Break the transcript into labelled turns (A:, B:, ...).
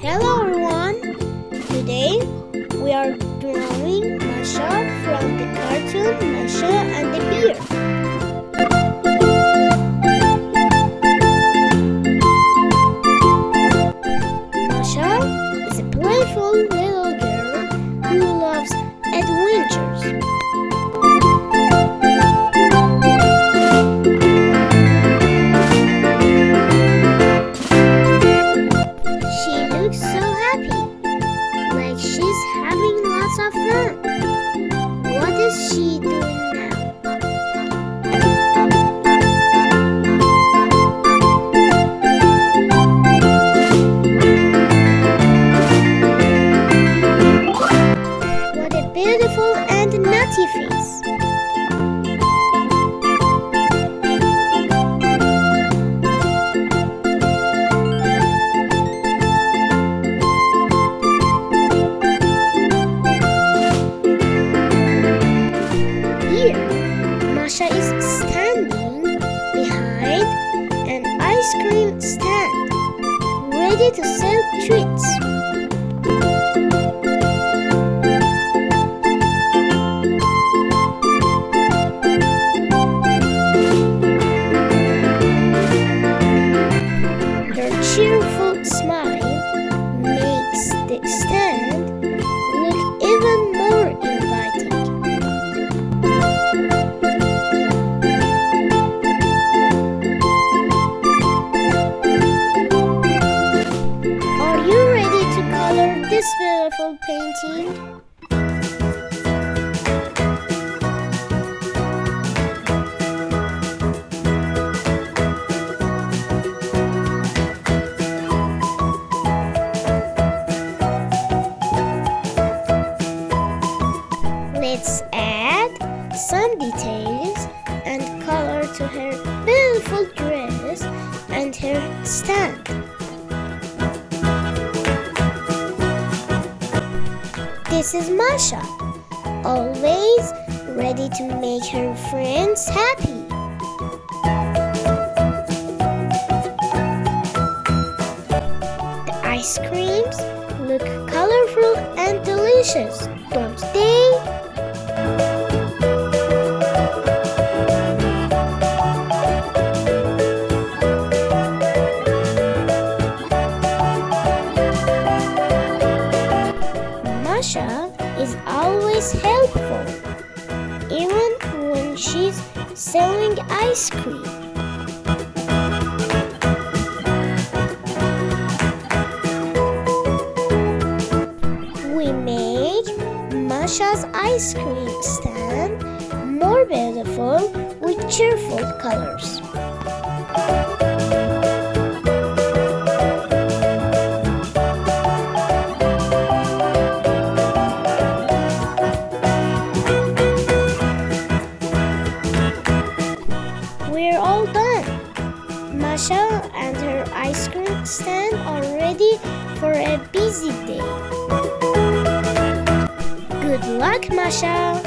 A: Hello everyone! Today we are drawing Masha from the cartoon Masha and the Bear. Masha is a playful little girl who loves adventures. She looks so happy, like she's having lots of fun. What is she doing now? What a beautiful and nutty face. Here, Masha is standing behind an ice cream stand, ready to sell treats. Her cheerful smile makes the stand look even more inviting. Are you ready to color this beautiful painting? Let's add some details and color to her beautiful dress and her stand. This is Masha, always ready to make her friends happy. The ice creams look colorful and delicious, don't they? Masha is always helpful, even when she's selling ice cream. We made Masha's ice cream stand more beautiful with cheerful colors. We're all done. Masha and her ice cream stand are ready for a busy day. Good luck, Masha!